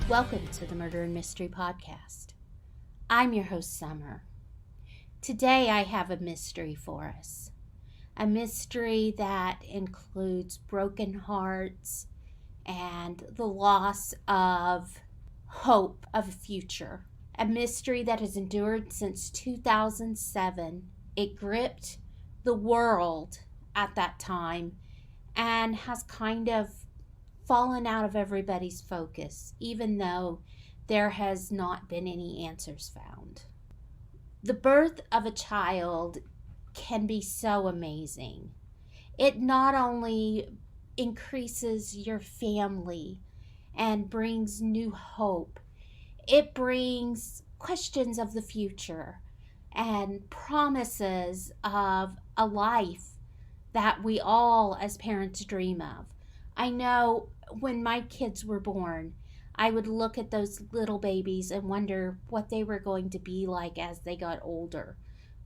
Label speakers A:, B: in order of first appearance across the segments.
A: Welcome to the Murder and Mystery Podcast. I'm your host, Summer. Today I have a mystery for us. A mystery that includes broken hearts and the loss of hope of a future. A mystery that has endured since 2007. It gripped the world at that time and has kind of fallen out of everybody's focus, even though there has not been any answers found. The birth of a child can be so amazing. It not only increases your family and brings new hope, it brings questions of the future and promises of a life that we all as parents dream of. I know when my kids were born, I would look at those little babies and wonder what they were going to be like as they got older.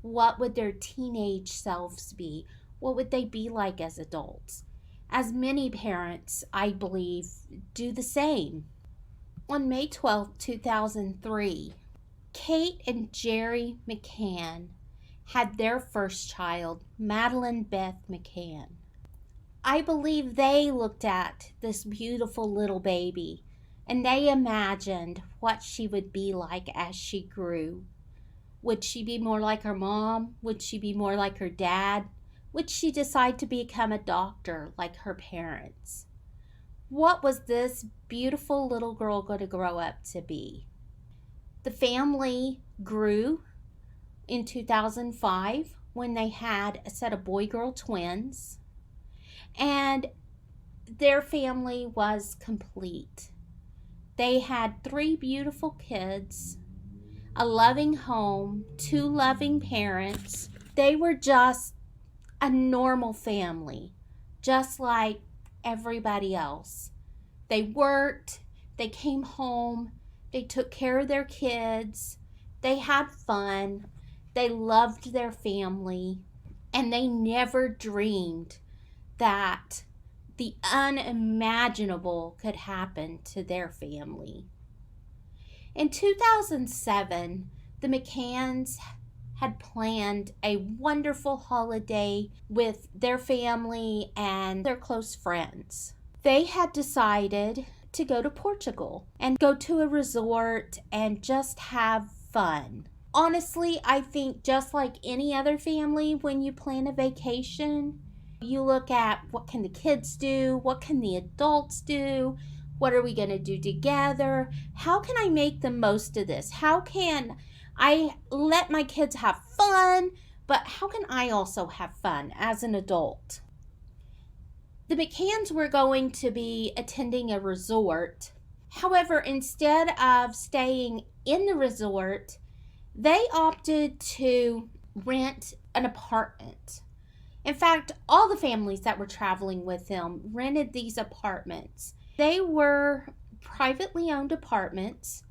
A: What would their teenage selves be? What would they be like as adults? As many parents, I believe, do the same. On May 12, 2003, Kate and Jerry McCann had their first child, Madeleine McCann. I believe they looked at this beautiful little baby and they imagined what she would be like as she grew. Would she be more like her mom? Would she be more like her dad? Would she decide to become a doctor like her parents? What was this beautiful little girl going to grow up to be? The family grew in 2005 when they had a set of boy-girl twins. And their family was complete. They had 3 beautiful kids, a loving home, 2 loving parents. They were just a normal family, just like everybody else. They worked, they came home, they took care of their kids, they had fun, they loved their family, and they never dreamed that the unimaginable could happen to their family. In 2007, the McCanns had planned a wonderful holiday with their family and their close friends. They had decided to go to Portugal and go to a resort and just have fun. Honestly, I think just like any other family, when you plan a vacation, you look at what can the kids do, what can the adults do, what are we going to do together, how can I make the most of this, how can I let my kids have fun, but how can I also have fun as an adult? The McCanns were going to be attending a resort. However, instead of staying in the resort, they opted to rent an apartment. In fact, all the families that were traveling with them rented these apartments. They were privately owned apartments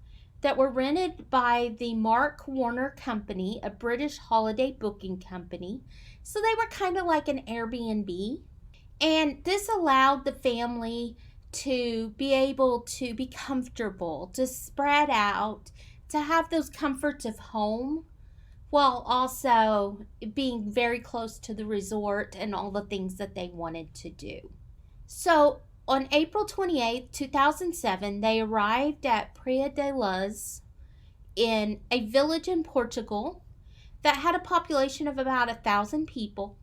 A: that were rented by the Mark Warner Company, a British holiday booking company. So they were kind of like an Airbnb. And this allowed the family to be able to be comfortable, to spread out, to have those comforts of home, while also being very close to the resort and all the things that they wanted to do. So on April 28, 2007, they arrived at Praia de Luz in a village in Portugal that had a population of about 1,000 people.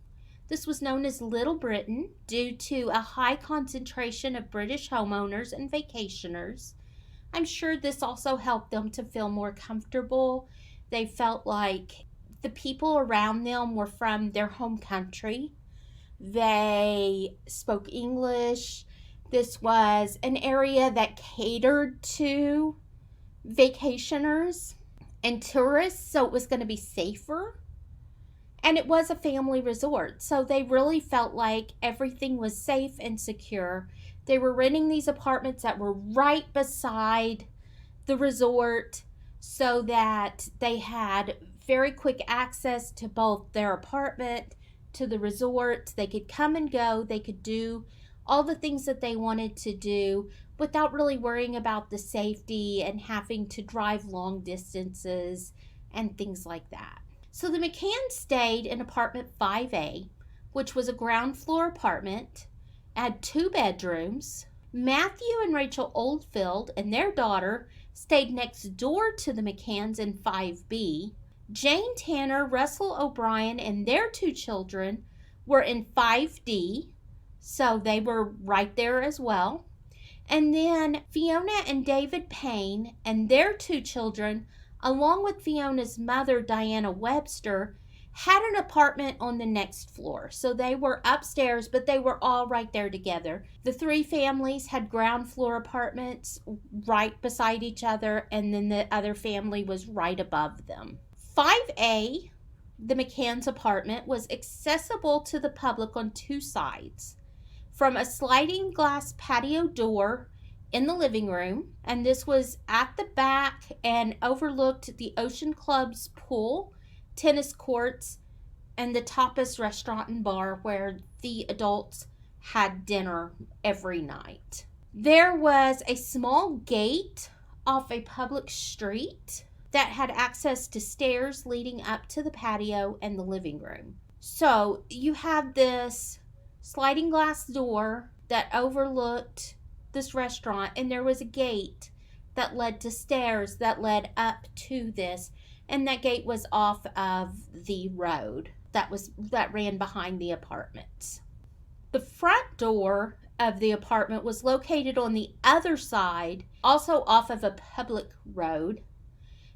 A: This was known as Little Britain due to a high concentration of British homeowners and vacationers. I'm sure this also helped them to feel more comfortable. They felt like the people around them were from their home country. They spoke English. This was an area that catered to vacationers and tourists, so it was going to be safer. And it was a family resort, so they really felt like everything was safe and secure. They were renting these apartments that were right beside the resort so that they had very quick access to both their apartment, to the resort. They could come and go. They could do all the things that they wanted to do without really worrying about the safety and having to drive long distances and things like that. So the McCanns stayed in apartment 5A, which was a ground floor apartment, had 2 bedrooms. Matthew and Rachel Oldfield and their daughter stayed next door to the McCanns in 5B. Jane Tanner, Russell O'Brien, and their 2 children were in 5D, so they were right there as well. And then Fiona and David Payne and their 2 children, along with Fiona's mother, Diana Webster, had an apartment on the next floor. So they were upstairs, but they were all right there together. The 3 families had ground floor apartments right beside each other, and then the other family was right above them. 5A, the McCann's apartment, was accessible to the public on 2 sides. From a sliding glass patio door in the living room, and this was at the back and overlooked the Ocean Club's pool, tennis courts, and the Tapas restaurant and bar where the adults had dinner every night. There was a small gate off a public street that had access to stairs leading up to the patio and the living room. So you have this sliding glass door that overlooked this restaurant, and there was a gate that led to stairs that led up to this, and that gate was off of the road that ran behind the apartments. The front door of the apartment was located on the other side, also off of a public road.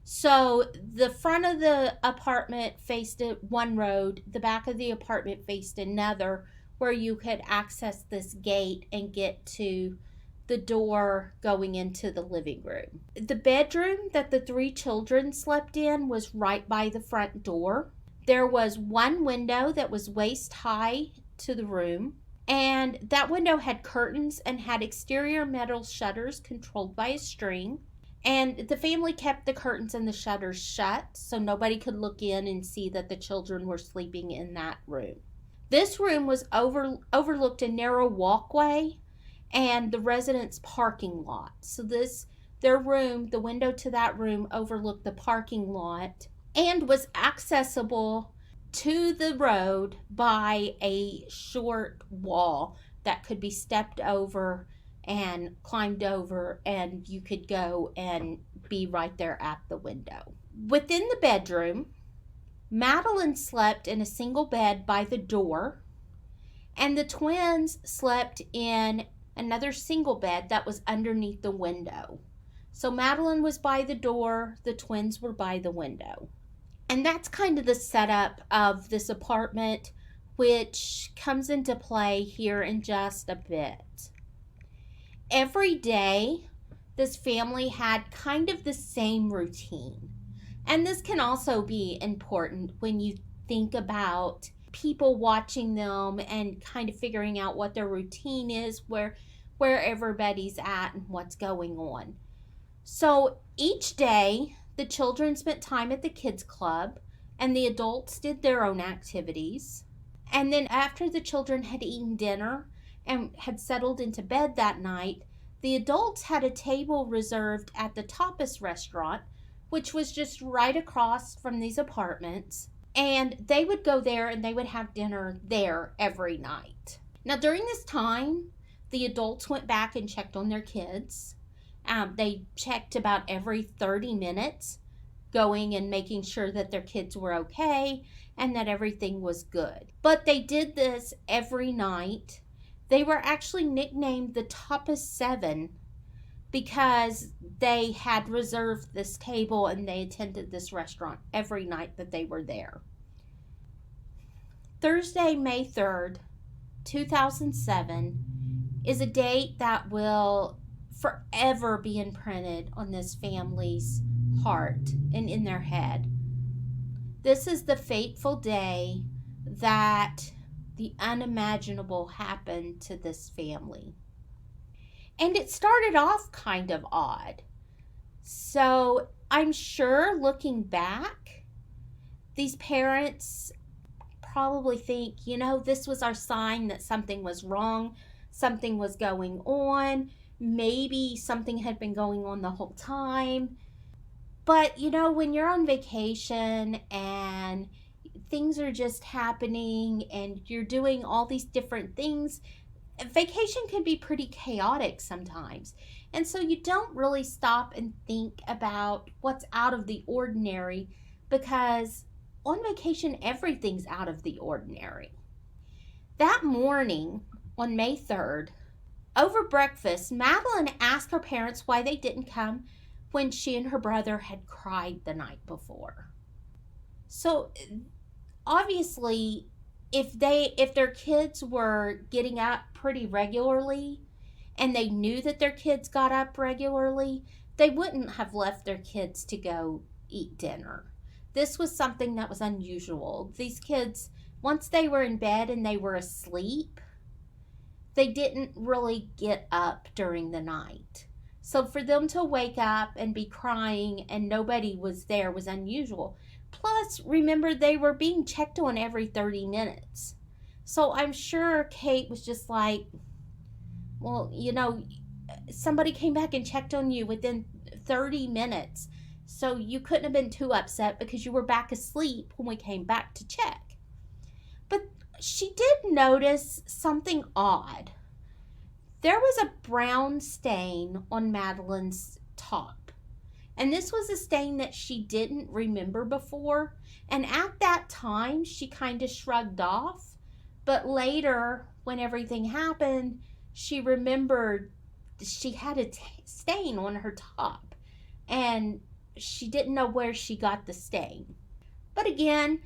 A: So the front of the apartment faced one road, the back of the apartment faced another, where you could access this gate and get to the door going into the living room. The bedroom that the 3 children slept in was right by the front door. There was one window that was waist high to the room, and that window had curtains and had exterior metal shutters controlled by a string. And the family kept the curtains and the shutters shut so nobody could look in and see that the children were sleeping in that room. This room was overlooked a narrow walkway and the residents' parking lot. So their room, the window to that room overlooked the parking lot and was accessible to the road by a short wall that could be stepped over and climbed over, and you could go and be right there at the window. Within the bedroom, Madeleine slept in a single bed by the door, and the twins slept in another single bed that was underneath the window. So Madeleine was by the door, the twins were by the window. And that's kind of the setup of this apartment, which comes into play here in just a bit. Every day, this family had kind of the same routine. And this can also be important when you think about people watching them and kind of figuring out what their routine is, where everybody's at and what's going on. So each day, the children spent time at the kids club and the adults did their own activities. And then after the children had eaten dinner and had settled into bed that night, the adults had a table reserved at the Tapas restaurant, which was just right across from these apartments. And they would go there and they would have dinner there every night. Now, during this time, the adults went back and checked on their kids. They checked about every 30 minutes, going and making sure that their kids were okay and that everything was good. But they did this every night. They were actually nicknamed the Tapas 7 because they had reserved this table and they attended this restaurant every night that they were there. Thursday, May 3rd, 2007 is a date that will forever be imprinted on this family's heart and in their head. This is the fateful day that the unimaginable happened to this family. And it started off kind of odd. So I'm sure looking back, these parents probably think, this was our sign that something was wrong, something was going on. maybe something had been going on the whole time. But when you're on vacation and things are just happening and you're doing all these different things, vacation can be pretty chaotic sometimes. And so you don't really stop and think about what's out of the ordinary, because on vacation, everything's out of the ordinary. That morning on May 3rd, over breakfast, Madeleine asked her parents why they didn't come when she and her brother had cried the night before. So obviously, if their kids were getting up pretty regularly and they knew that their kids got up regularly, they wouldn't have left their kids to go eat dinner. This was something that was unusual. These kids, once they were in bed and they were asleep, they didn't really get up during the night. So for them to wake up and be crying and nobody was there was unusual. Plus, remember, they were being checked on every 30 minutes. So I'm sure Kate was just like, well, somebody came back and checked on you within 30 minutes. So you couldn't have been too upset because you were back asleep when we came back to check. But she did notice something odd. There was a brown stain on Madeleine's top. And this was a stain that she didn't remember before. And at that time, she kind of shrugged off. But later, when everything happened, she remembered she had a stain on her top. And she didn't know where she got the stain. But again,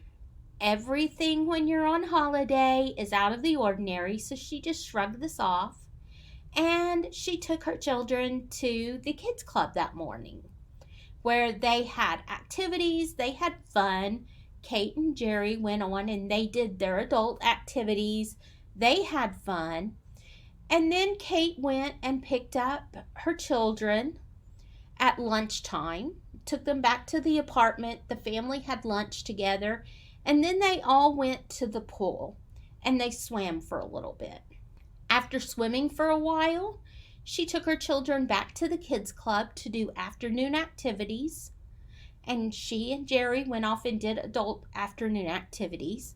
A: everything when you're on holiday is out of the ordinary. So she just shrugged this off. And she took her children to the kids club that morning, where they had activities, they had fun. Kate and Jerry went on and they did their adult activities. They had fun. And then Kate went and picked up her children at lunchtime, took them back to the apartment. The family had lunch together. And then they all went to the pool and they swam for a little bit. After swimming for a while, she took her children back to the kids club to do afternoon activities. And she and Jerry went off and did adult afternoon activities.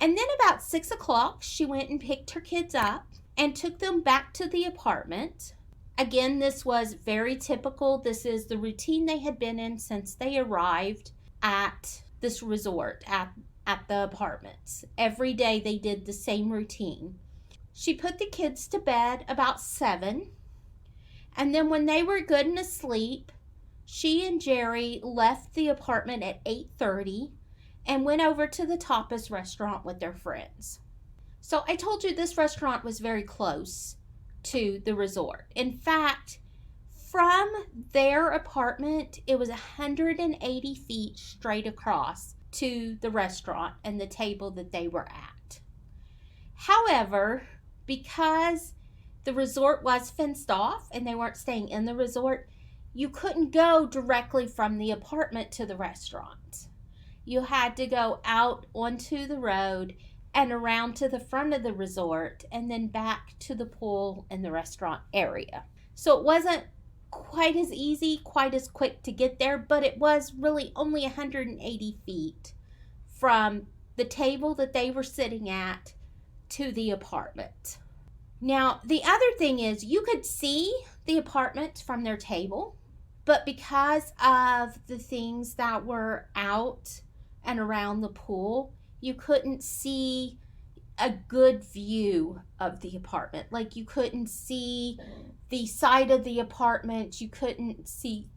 A: And then about 6 o'clock, she went and picked her kids up and took them back to the apartment. Again, this was very typical. This is the routine they had been in since they arrived at this resort, at the apartments. Every day they did the same routine. She put the kids to bed about 7. And then when they were good and asleep, she and Jerry left the apartment at 8:30 and went over to the tapas restaurant with their friends. So I told you this restaurant was very close to the resort. In fact, from their apartment, it was 180 feet straight across to the restaurant and the table that they were at. However, because the resort was fenced off and they weren't staying in the resort, you couldn't go directly from the apartment to the restaurant. You had to go out onto the road and around to the front of the resort and then back to the pool and the restaurant area. So it wasn't quite as easy, quite as quick to get there, but it was really only 180 feet from the table that they were sitting at to the apartment. Now, the other thing is you could see the apartment from their table, but because of the things that were out and around the pool, you couldn't see a good view of the apartment. Like, you couldn't see the side of the apartment. You couldn't see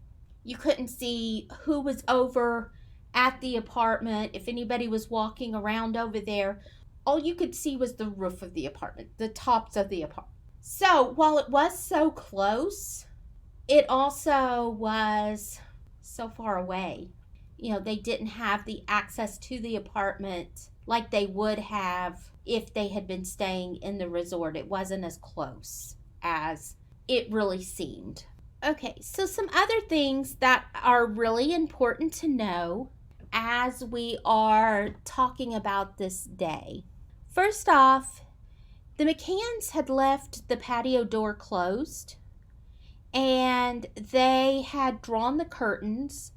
A: who was over at the apartment, if anybody was walking around over there. All you could see was the roof of the apartment, the tops of the apartment. So while it was so close, it also was so far away. They didn't have the access to the apartment like they would have if they had been staying in the resort. It wasn't as close as it really seemed. Okay, so some other things that are really important to know as we are talking about this day. First off, the McCanns had left the patio door closed and they had drawn the curtains,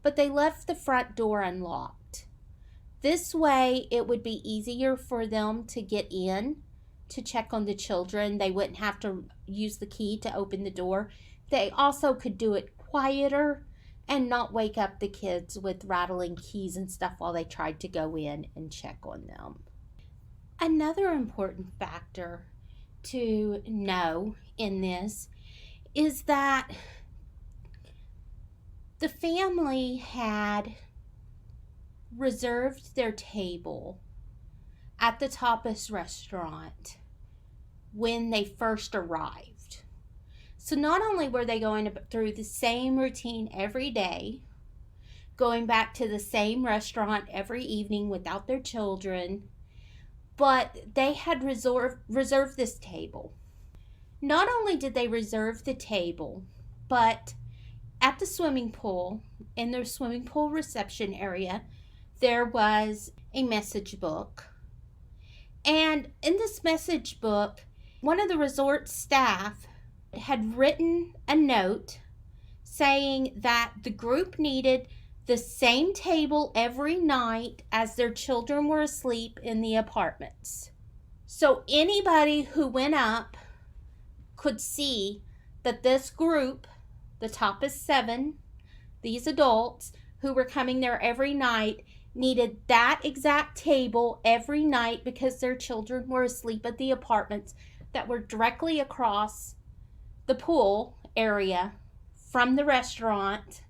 A: but they left the front door unlocked. This way, it would be easier for them to get in to check on the children. They wouldn't have to use the key to open the door. They also could do it quieter and not wake up the kids with rattling keys and stuff while they tried to go in and check on them. Another important factor to know in this is that the family had reserved their table at the tapas restaurant when they first arrived. So not only were they going through the same routine every day, going back to the same restaurant every evening without their children, but they had reserved this table. Not only did they reserve the table, but at the swimming pool, in their swimming pool reception area, there was a message book. And in this message book, one of the resort staff had written a note saying that the group needed the same table every night as their children were asleep in the apartments. So anybody who went up could see that this group, the Tapas 7, these adults who were coming there every night, needed that exact table every night because their children were asleep at the apartments that were directly across the pool area from the restaurant,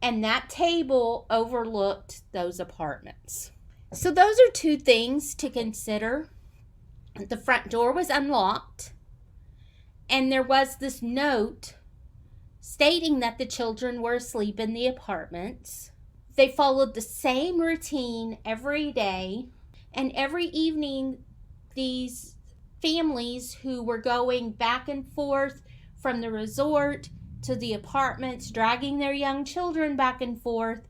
A: and that table overlooked those apartments. So those are two things to consider. The front door was unlocked, and there was this note stating that the children were asleep in the apartments. They followed the same routine every day, and every evening these families who were going back and forth from the resort to the apartments, dragging their young children back and forth,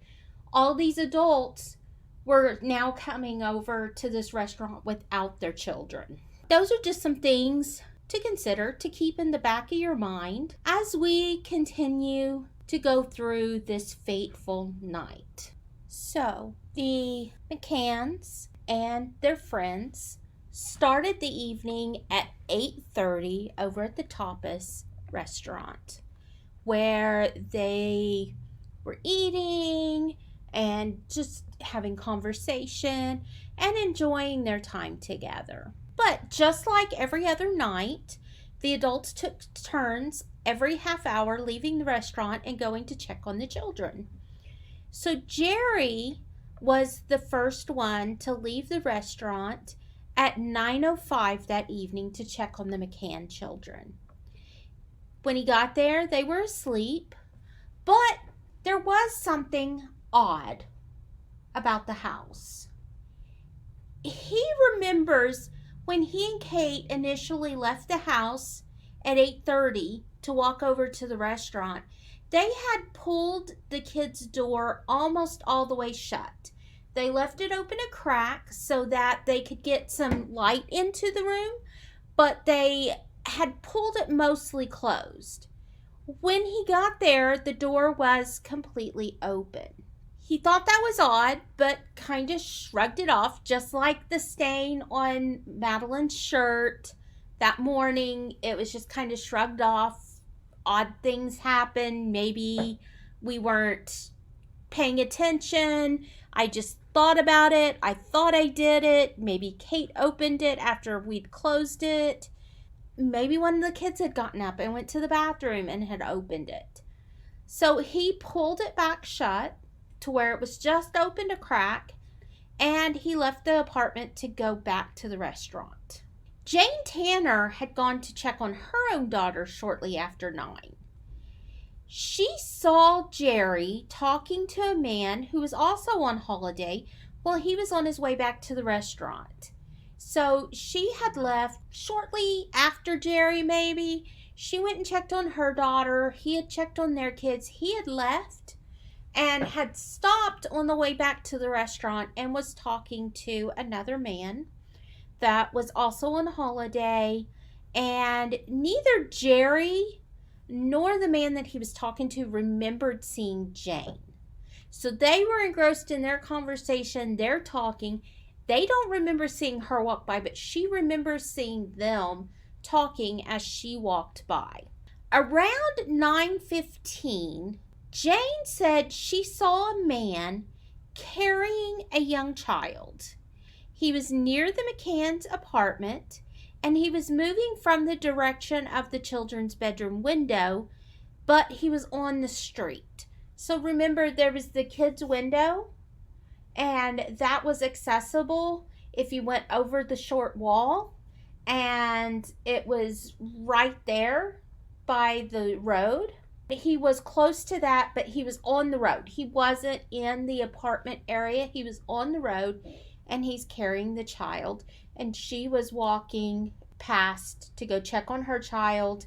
A: all these adults were now coming over to this restaurant without their children. Those are just some things to consider, to keep in the back of your mind as we continue to go through this fateful night. So, the McCanns and their friends started the evening at 8:30 over at the Tapas restaurant, where they were eating and just having conversation and enjoying their time together. But just like every other night, the adults took turns every half hour leaving the restaurant and going to check on the children. So Jerry was the first one to leave the restaurant at 9:05 that evening to check on the McCann children. When he got there, they were asleep, but there was something odd about the house. He remembers when he and Kate initially left the house at 8:30 to walk over to the restaurant, they had pulled the kids' door almost all the way shut. They left it open a crack so that they could get some light into the room, but they had pulled it mostly closed. When he got there, the door was completely open. He thought that was odd, but kind of shrugged it off, just like the stain on Madeleine's shirt that morning. It was just kind of shrugged off. Odd things happen. Maybe we weren't paying attention. I just thought about it. I thought I did it. Maybe Kate opened it after we'd closed it. Maybe one of the kids had gotten up and went to the bathroom and had opened it. So he pulled it back shut to where it was just open a crack, and he left the apartment to go back to the restaurant. Jane Tanner had gone to check on her own daughter shortly after 9. She saw Jerry talking to a man who was also on holiday while he was on his way back to the restaurant. So she had left shortly after Jerry, maybe. She went and checked on her daughter. He had checked on their kids. He had left and had stopped on the way back to the restaurant and was talking to another man that was also on holiday. And neither Jerry nor the man that he was talking to remembered seeing Jane. So they were engrossed in their conversation, they're talking. They don't remember seeing her walk by, but she remembers seeing them talking as she walked by. Around 9:15, Jane said she saw a man carrying a young child. He was near the McCann's apartment, and he was moving from the direction of the children's bedroom window, but he was on the street. So remember, there was the kids' window, and that was accessible if you went over the short wall, and it was right there by the road. He was close to that, but he was on the road. He wasn't in the apartment area. He was on the road, and he's carrying the child, and she was walking past to go check on her child,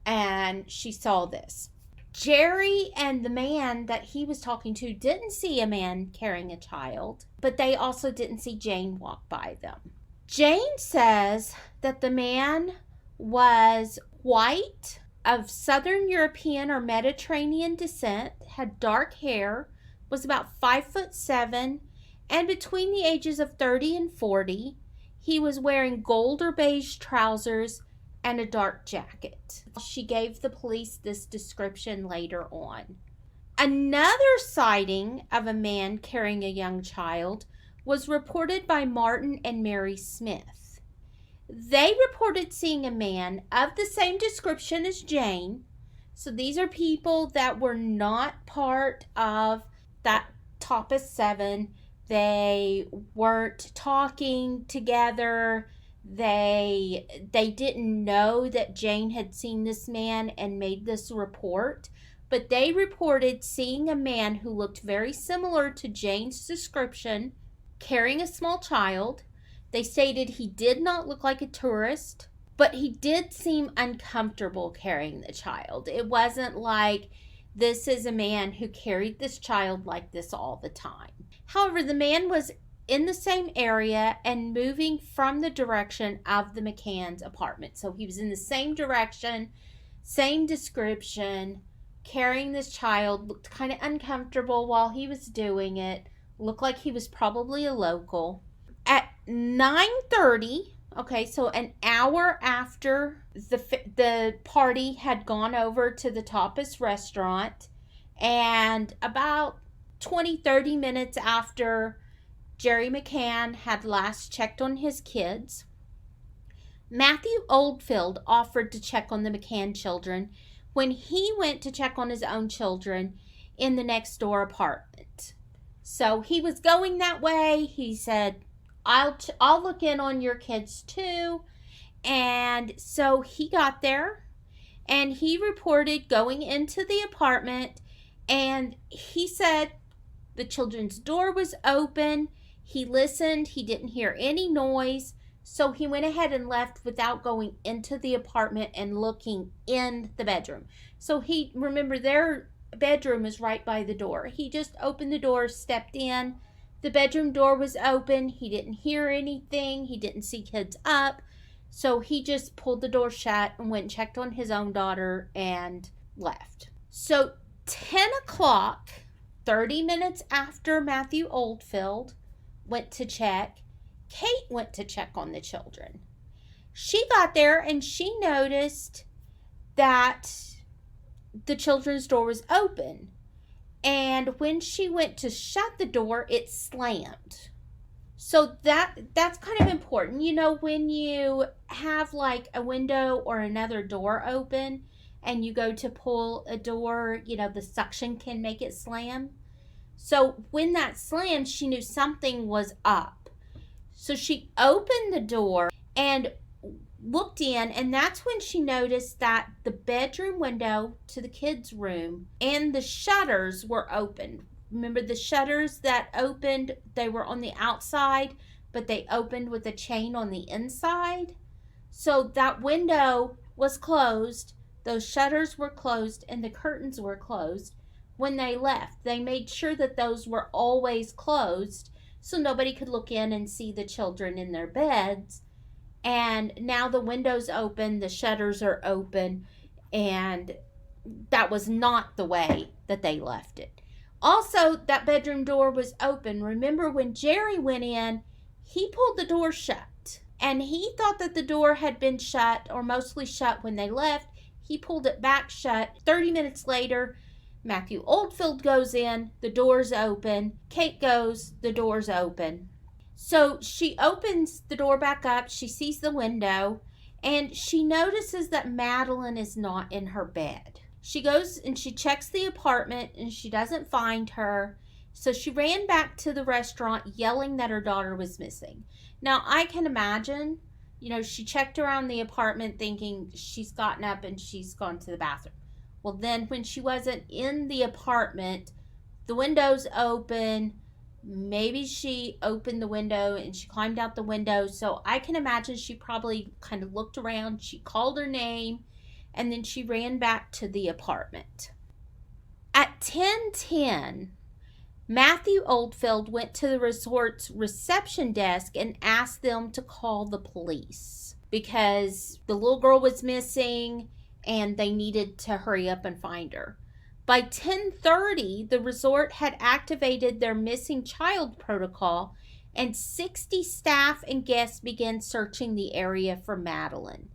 A: and she saw this. Jerry and the man that he was talking to didn't see a man carrying a child, but they also didn't see Jane walk by them. Jane says that the man was white, of Southern European or Mediterranean descent, had dark hair, was about 5'7", and between the ages of 30 and 40. He was wearing gold or beige trousers and a dark jacket. She gave the police this description later on. Another sighting of a man carrying a young child was reported by Martin and Mary Smith. They reported seeing a man of the same description as Jane. So these are people that were not part of that top of 7. They weren't talking together. They didn't know that Jane had seen this man and made this report. But they reported seeing a man who looked very similar to Jane's description, carrying a small child. They stated he did not look like a tourist, but he did seem uncomfortable carrying the child. It wasn't like this is a man who carried this child like this all the time. However, the man was in the same area and moving from the direction of the McCann's apartment. So he was in the same direction, same description, carrying this child, looked kind of uncomfortable while he was doing it, looked like he was probably a local. At 9:30, okay, so an hour after the party had gone over to the Tapas restaurant, and about 20-30 minutes after Jerry McCann had last checked on his kids, Matthew Oldfield offered to check on the McCann children when he went to check on his own children in the next door apartment. So he was going that way. He said, I'll look in on your kids too. And so he got there and he reported going into the apartment, and he said the children's door was open. He listened. He didn't hear any noise. So he went ahead and left without going into the apartment and looking in the bedroom. So remember, their bedroom is right by the door. He just opened the door, stepped in. The bedroom door was open. He didn't hear anything. He didn't see kids up. So he just pulled the door shut and went and checked on his own daughter and left. So 10 o'clock, 30 minutes after Matthew Oldfield went to check, Kate went to check on the children. She got there and she noticed that the children's door was open. And when she went to shut the door, it slammed. So that's kind of important. You know, when you have like a window or another door open and you go to pull a door, you know, the suction can make it slam. So when that slammed, she knew something was up. So she opened the door and looked in, and that's when she noticed that the bedroom window to the kids' room and the shutters were open. Remember the shutters that opened, they were on the outside, but they opened with a chain on the inside. So that window was closed, those shutters were closed, and the curtains were closed when they left. They made sure that those were always closed so nobody could look in and see the children in their beds. And now the window's open, the shutters are open, and that was not the way that they left it. Also, that bedroom door was open. Remember when Jerry went in, he pulled the door shut. And he thought that the door had been shut or mostly shut when they left. He pulled it back shut. 30 minutes later, Matthew Oldfield goes in, the door's open. Kate goes, the door's open. So she opens the door back up. She sees the window, and she notices that Madeleine is not in her bed. She goes and she checks the apartment, and she doesn't find her. So she ran back to the restaurant yelling that her daughter was missing. Now, I can imagine, she checked around the apartment thinking she's gotten up and she's gone to the bathroom. Well, then when she wasn't in the apartment, the window's open. Maybe she opened the window and she climbed out the window. So I can imagine she probably kind of looked around. She called her name, and then she ran back to the apartment. At 10:10, Matthew Oldfield went to the resort's reception desk and asked them to call the police because the little girl was missing and they needed to hurry up and find her. By 10:30, the resort had activated their missing child protocol, and 60 staff and guests began searching the area for Madeleine.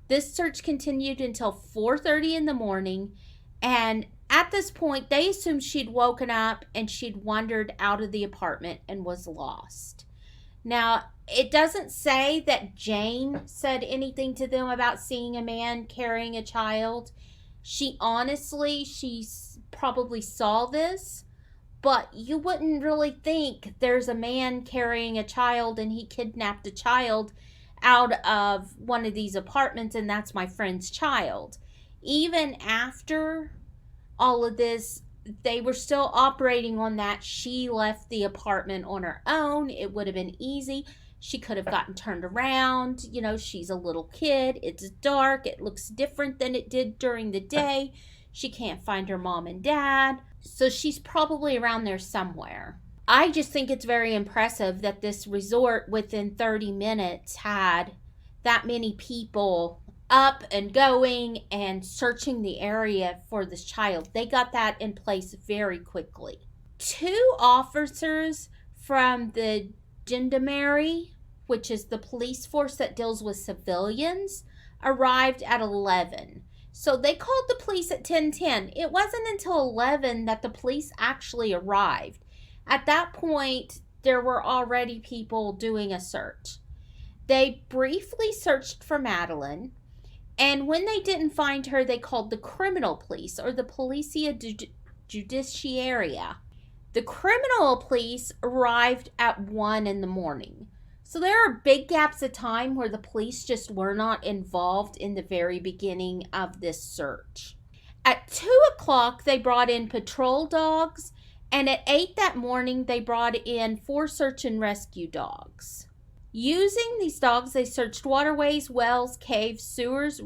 A: This search continued until 4:30 in the morning, and at this point, they assumed she'd woken up and she'd wandered out of the apartment and was lost. Now, it doesn't say that Jane said anything to them about seeing a man carrying a child. She probably saw this, but you wouldn't really think there's a man carrying a child and he kidnapped a child out of one of these apartments and that's my friend's child. Even after all of this, they were still operating on that. She left the apartment on her own. It would have been easy. She could have gotten turned around. She's a little kid. It's dark. It looks different than it did during the day. She can't find her mom and dad. So she's probably around there somewhere. I just think it's very impressive that this resort within 30 minutes had that many people up and going and searching the area for this child. They got that in place very quickly. 2 officers from the Gendarmerie, which is the police force that deals with civilians, arrived at 11. So they called the police at 10:10. It wasn't until 11 that the police actually arrived. At that point, there were already people doing a search. They briefly searched for Madeleine, and when they didn't find her, they called the criminal police, or the Policia Judiciaria. The criminal police arrived at 1 in the morning. So there are big gaps of time where the police just were not involved in the very beginning of this search. At 2 o'clock, they brought in patrol dogs, and at 8 that morning, they brought in 4 search and rescue dogs. Using these dogs, they searched waterways, wells, caves, sewers,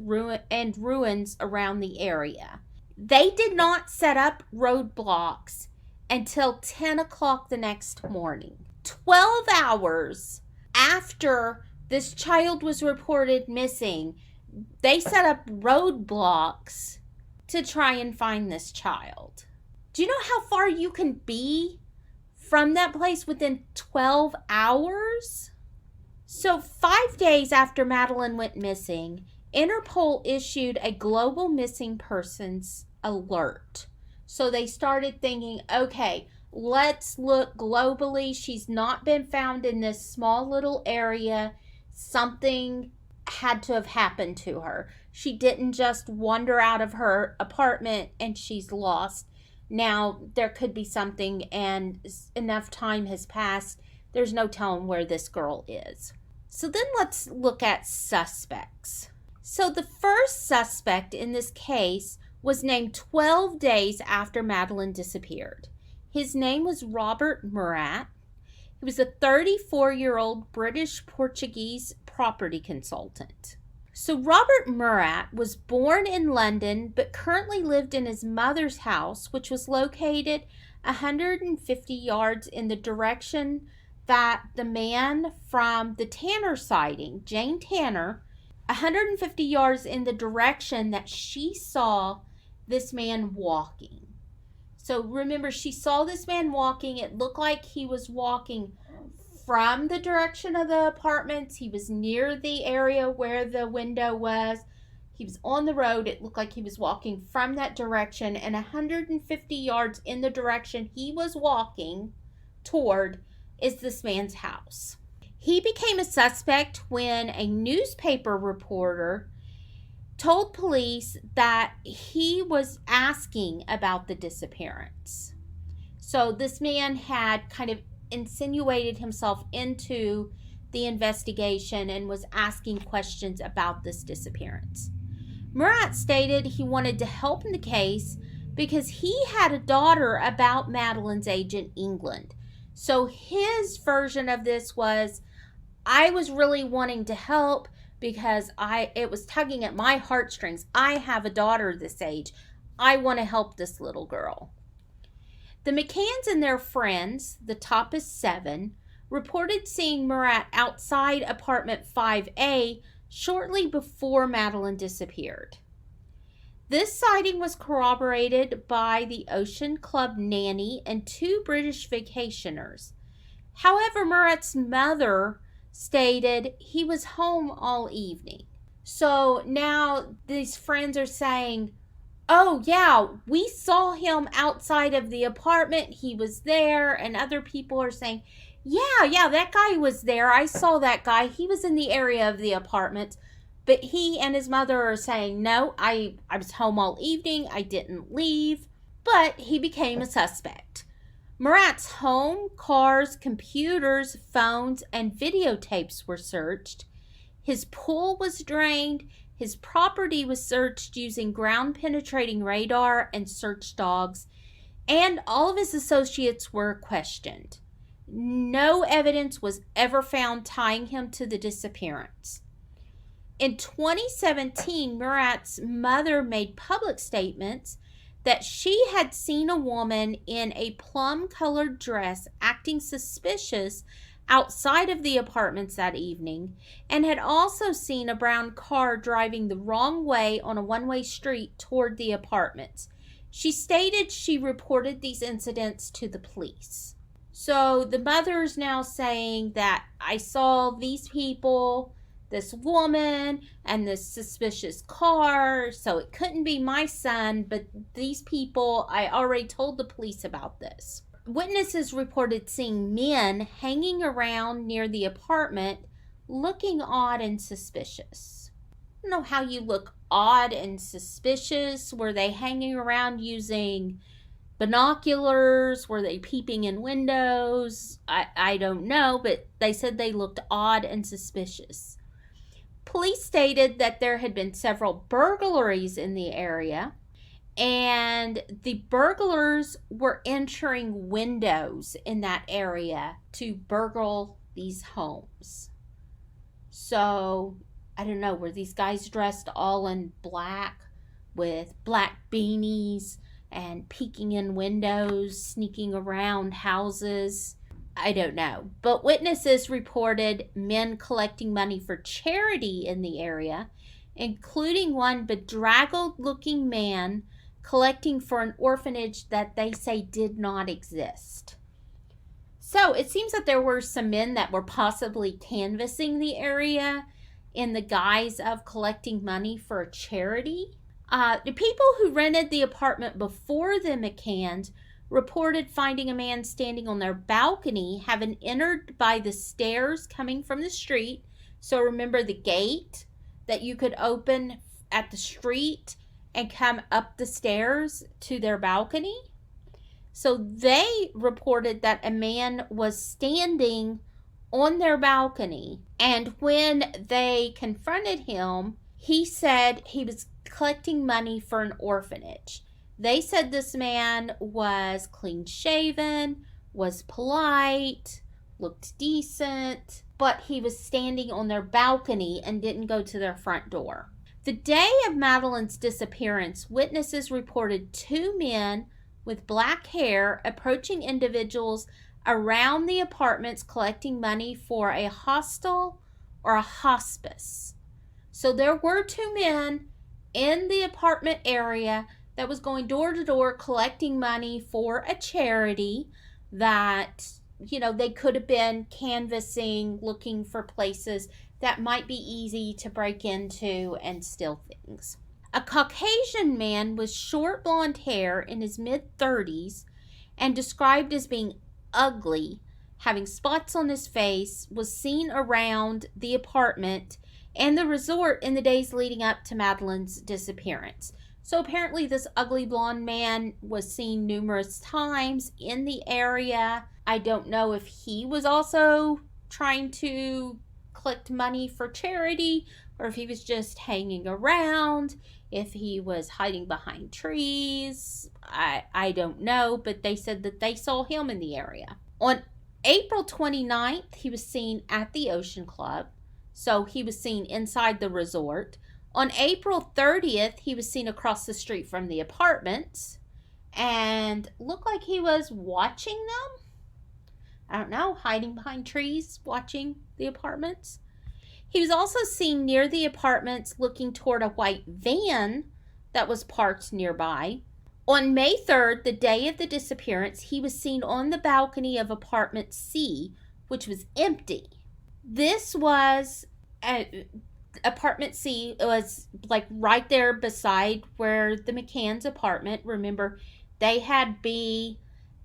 A: and ruins around the area. They did not set up roadblocks until 10 o'clock the next morning. 12 hours after this child was reported missing, they set up roadblocks to try and find this child. Do you know how far you can be from that place within 12 hours? So 5 days after Madeleine went missing, Interpol issued a global missing persons alert. So they started thinking, okay, let's look globally. She's not been found in this small little area. Something had to have happened to her. She didn't just wander out of her apartment and she's lost. Now, there could be something, and enough time has passed. There's no telling where this girl is. So then let's look at suspects. So the first suspect in this case was named 12 days after Madeleine disappeared. His name was Robert Murat. He was a 34-year-old British-Portuguese property consultant. So Robert Murat was born in London, but currently lived in his mother's house, which was located 150 yards in the direction that the man from the Tanner sighting, Jane Tanner, 150 yards in the direction that she saw this man walking. So remember, she saw this man walking. It looked like he was walking from the direction of the apartments. He was near the area where the window was. He was on the road. It looked like he was walking from that direction, and 150 yards in the direction he was walking toward is this man's house. He became a suspect when a newspaper reporter told police that he was asking about the disappearance. So this man had kind of insinuated himself into the investigation and was asking questions about this disappearance. Murat stated he wanted to help in the case because he had a daughter about Madeleine's age in England. So his version of this was, I was really wanting to help because it was tugging at my heartstrings. I have a daughter this age. I want to help this little girl. The McCanns and their friends, the top is 7, reported seeing Murat outside apartment 5A shortly before Madeleine disappeared. This sighting was corroborated by the Ocean Club nanny and 2 British vacationers. However, Murat's mother stated he was home all evening. So now these friends are saying, oh yeah, we saw him outside of the apartment. He was there. And other people are saying, yeah, that guy was there. I saw that guy. He was in the area of the apartment. But he and his mother are saying, no, I was home all evening. I didn't leave. But he became a suspect. Murat's home, cars, computers, phones, and videotapes were searched. His pool was drained. His property was searched using ground-penetrating radar and search dogs. And all of his associates were questioned. No evidence was ever found tying him to the disappearance. In 2017, Murat's mother made public statements that she had seen a woman in a plum-colored dress acting suspicious outside of the apartments that evening, and had also seen a brown car driving the wrong way on a one-way street toward the apartments. She stated she reported these incidents to the police. So the mother's now saying that I saw these people, this woman, and this suspicious car, so it couldn't be my son, but these people, I already told the police about this. Witnesses reported seeing men hanging around near the apartment looking odd and suspicious. I don't know how you look odd and suspicious. Were they hanging around using binoculars? Were they peeping in windows? I don't know, but they said they looked odd and suspicious. Police stated that there had been several burglaries in the area, and the burglars were entering windows in that area to burgle these homes. So, I don't know, were these guys dressed all in black with black beanies and peeking in windows, sneaking around houses? I don't know. But witnesses reported men collecting money for charity in the area, including one bedraggled-looking man collecting for an orphanage that they say did not exist. So it seems that there were some men that were possibly canvassing the area in the guise of collecting money for a charity. The people who rented the apartment before the McCanns reported finding a man standing on their balcony, having entered by the stairs coming from the street. So remember the gate that you could open at the street and come up the stairs to their balcony. So they reported that a man was standing on their balcony, and when they confronted him, he said he was collecting money for an orphanage. They said this man was clean shaven, was polite, looked decent, but he was standing on their balcony and didn't go to their front door. The day of Madeleine's disappearance, witnesses reported 2 men with black hair approaching individuals around the apartments collecting money for a hostel or a hospice. So there were 2 men in the apartment area that was going door to door collecting money for a charity that, they could have been canvassing, looking for places that might be easy to break into and steal things. A Caucasian man with short blonde hair in his mid-30s and described as being ugly, having spots on his face, was seen around the apartment and the resort in the days leading up to Madeleine's disappearance. So apparently this ugly blonde man was seen numerous times in the area. I don't know if he was also trying to collect money for charity or if he was just hanging around, if he was hiding behind trees. I don't know, but they said that they saw him in the area. On April 29th, he was seen at the Ocean Club, so he was seen inside the resort. On April 30th, he was seen across the street from the apartments and looked like he was watching them. I don't know, hiding behind trees, watching the apartments. He was also seen near the apartments looking toward a white van that was parked nearby. On May 3rd, the day of the disappearance, he was seen on the balcony of apartment C, which was empty. This was apartment C. Was like right there beside where the McCann's apartment. Remember, they had B,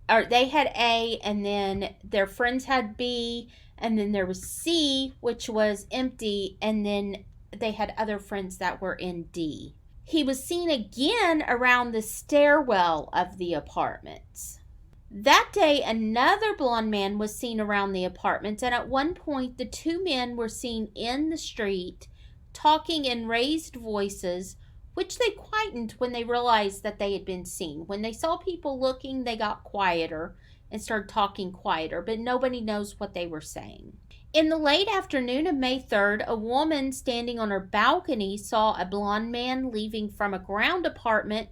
A: or they had A, and then their friends had B, and then there was C, which was empty, and then they had other friends that were in D. He was seen again around the stairwell of the apartments. That day, another blonde man was seen around the apartments, and at one point, the two men were seen in the street talking in raised voices, which they quietened when they realized that they had been seen. When they saw people looking, they got quieter and started talking quieter, but nobody knows what they were saying. In the late afternoon of May 3rd, a woman standing on her balcony saw a blonde man leaving from a ground apartment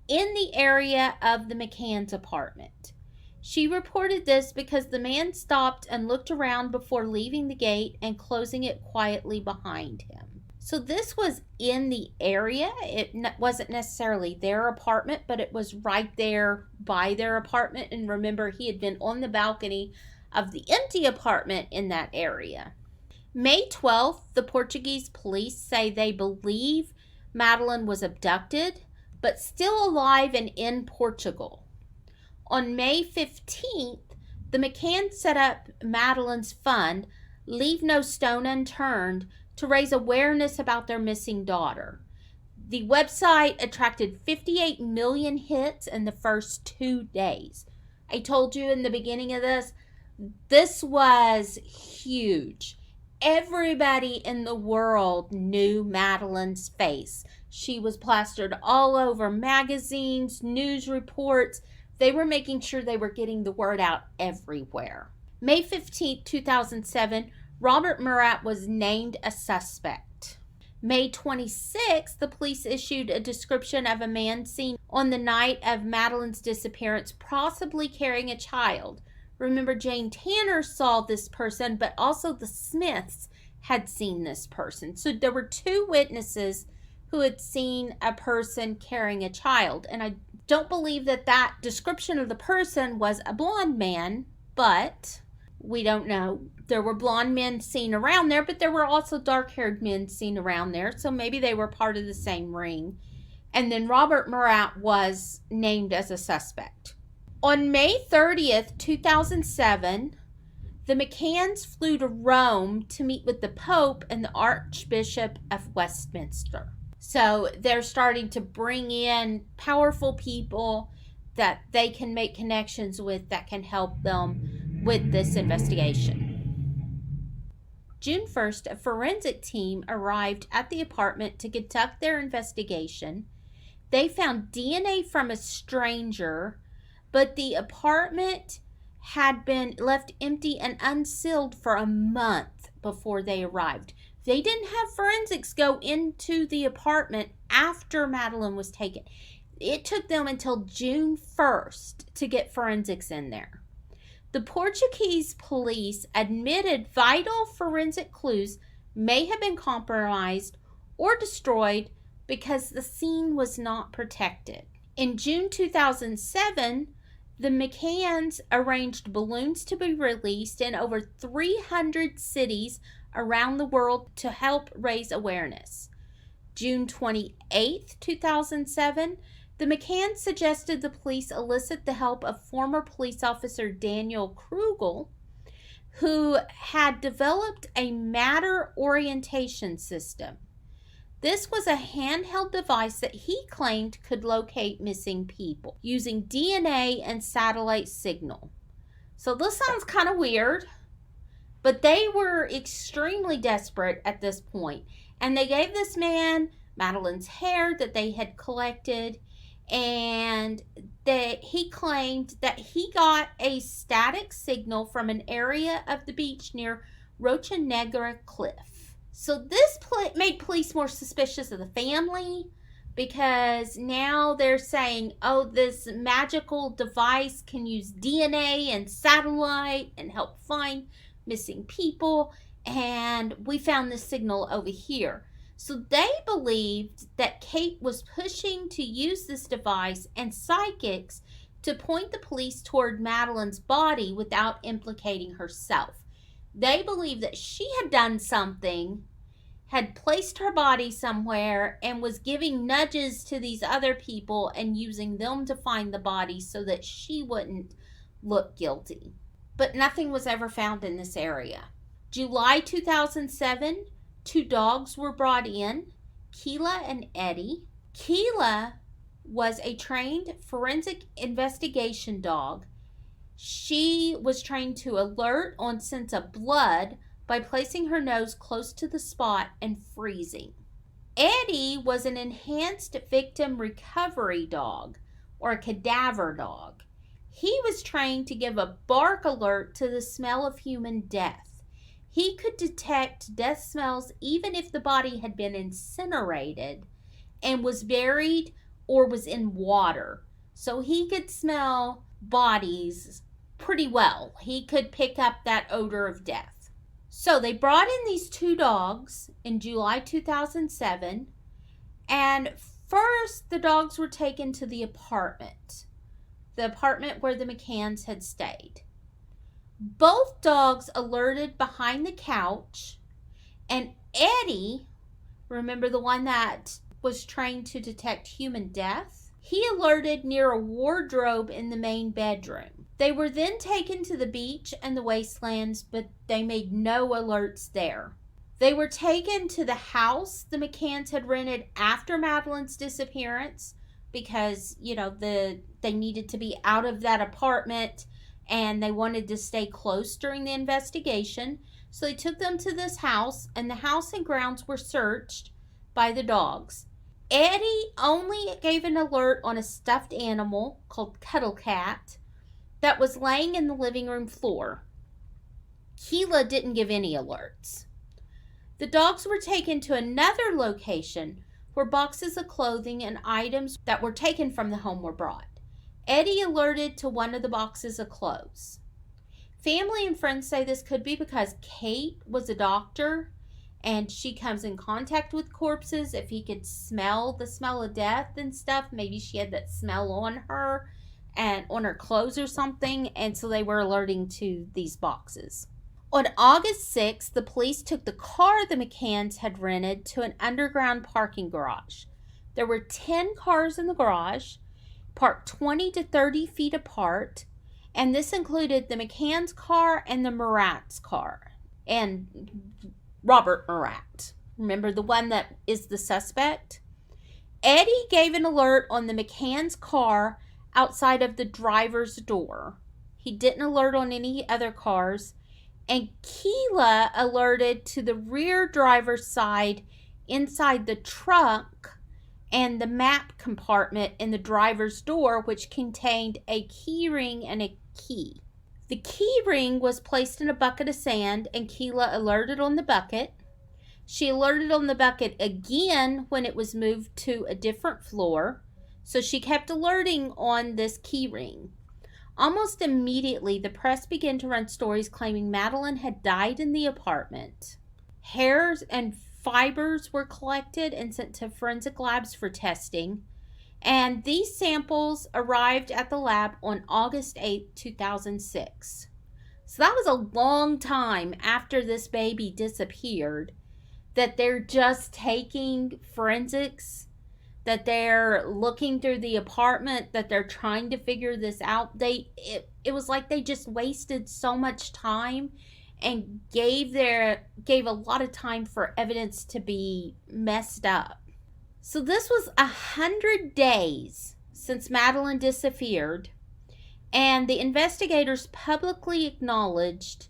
A: in the area of the McCann's apartment. She reported this because the man stopped and looked around before leaving the gate and closing it quietly behind him. So this was in the area. It wasn't necessarily their apartment, but it was right there by their apartment. And remember, he had been on the balcony of the empty apartment in that area. May 12th, the Portuguese police say they believe Madeleine was abducted, but still alive and in Portugal. On May 15th, the McCann set up Madeleine's fund, Leave No Stone Unturned, to raise awareness about their missing daughter. The website attracted 58 million hits in the first 2 days. I told you in the beginning of this was huge. Everybody in the world knew Madeleine's face. She was plastered all over magazines, news reports. They were making sure they were getting the word out everywhere. May 15, 2007, Robert Murat was named a suspect. May 26, the police issued a description of a man seen on the night of Madeleine's disappearance, possibly carrying a child. Remember, Jane Tanner saw this person, but also the Smiths had seen this person. So there were two witnesses who had seen a person carrying a child. And I don't believe that description of the person was a blonde man, but we don't know. There were blonde men seen around there, but there were also dark-haired men seen around there. So maybe they were part of the same ring. And then Robert Murat was named as a suspect. On May 30th, 2007, the McCanns flew to Rome to meet with the Pope and the Archbishop of Westminster. So they're starting to bring in powerful people that they can make connections with that can help them with this investigation. June 1st, a forensic team arrived at the apartment to conduct their investigation. They found DNA from a stranger, but the apartment had been left empty and unsealed for a month before they arrived. They didn't have forensics go into the apartment after Madeleine was taken. It took them until June 1st to get forensics in there. The Portuguese police admitted vital forensic clues may have been compromised or destroyed because the scene was not protected. In June 2007, the McCanns arranged balloons to be released in over 300 cities around the world to help raise awareness. June 28, 2007, the McCanns suggested the police elicit the help of former police officer Daniel Krugel, who had developed a matter orientation system. This was a handheld device that he claimed could locate missing people using DNA and satellite signal. So this sounds kind of weird, but they were extremely desperate at this point. And they gave this man Madeleine's hair that they had collected, and that he claimed that he got a static signal from an area of the beach near Rocha Negra Cliff. So this made police more suspicious of the family, because now they're saying, oh, this magical device can use DNA and satellite and help find missing people, and we found this signal over here. So they believed that Kate was pushing to use this device and psychics to point the police toward Madeleine's body without implicating herself. They believed that she had done something, had placed her body somewhere, and was giving nudges to these other people and using them to find the body so that she wouldn't look guilty. But nothing was ever found in this area. July 2007, 2 dogs were brought in, Keela and Eddie. Keela was a trained forensic investigation dog. She was trained to alert on scents of blood by placing her nose close to the spot and freezing. Eddie was an enhanced victim recovery dog, or a cadaver dog. He was trained to give a bark alert to the smell of human death. He could detect death smells even if the body had been incinerated and was buried or was in water. So he could smell bodies pretty well. He could pick up that odor of death. So they brought in these 2 dogs in July 2007, and first the dogs were taken to the apartment where the McCanns had stayed. Both dogs alerted behind the couch, and Eddie, remember the one that was trained to detect human death? He alerted near a wardrobe in the main bedroom. They were then taken to the beach and the wastelands, but they made no alerts there. They were taken to the house the McCanns had rented after Madeleine's disappearance because, they needed to be out of that apartment and they wanted to stay close during the investigation. So they took them to this house, and the house and grounds were searched by the dogs. Eddie only gave an alert on a stuffed animal called Cuddle Cat that was laying in the living room floor. Keela didn't give any alerts. The dogs were taken to another location where boxes of clothing and items that were taken from the home were brought. Eddie alerted to one of the boxes of clothes. Family and friends say this could be because Kate was a doctor and she comes in contact with corpses. If he could smell the smell of death and stuff, maybe she had that smell on her and on her clothes or something, and so they were alerting to these boxes. On August 6th, the police took the car the McCanns had rented to an underground parking garage. There were 10 cars in the garage, parked 20 to 30 feet apart, and this included the McCann's car and the Murat's car, and Robert Murat. Remember the one that is the suspect? Eddie gave an alert on the McCann's car outside of the driver's door. He didn't alert on any other cars, and Keela alerted to the rear driver's side inside the truck and the map compartment in the driver's door, which contained a key ring and a key. The key ring was placed in a bucket of sand, and Keela alerted on the bucket. She alerted on the bucket again when it was moved to a different floor, so she kept alerting on this key ring. Almost immediately, the press began to run stories claiming Madeleine had died in the apartment. Hairs and fibers were collected and sent to forensic labs for testing. And these samples arrived at the lab on August 8, 2006. So that was a long time after this baby disappeared that they're just taking forensics, that they're looking through the apartment, that they're trying to figure this out. It was like they just wasted so much time and gave a lot of time for evidence to be messed up. So this was 100 days since Madeleine disappeared, and the investigators publicly acknowledged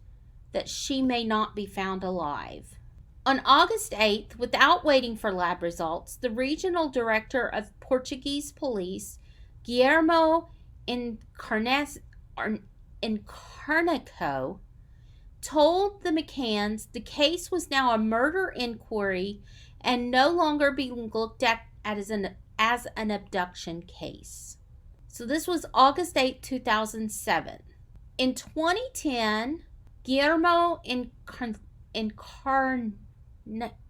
A: that she may not be found alive. On August 8th, without waiting for lab results, the regional director of Portuguese police, Guillermo Encarnaco, told the McCanns the case was now a murder inquiry and no longer being looked at as an abduction case. So this was August 8, 2007. In 2010, Guillermo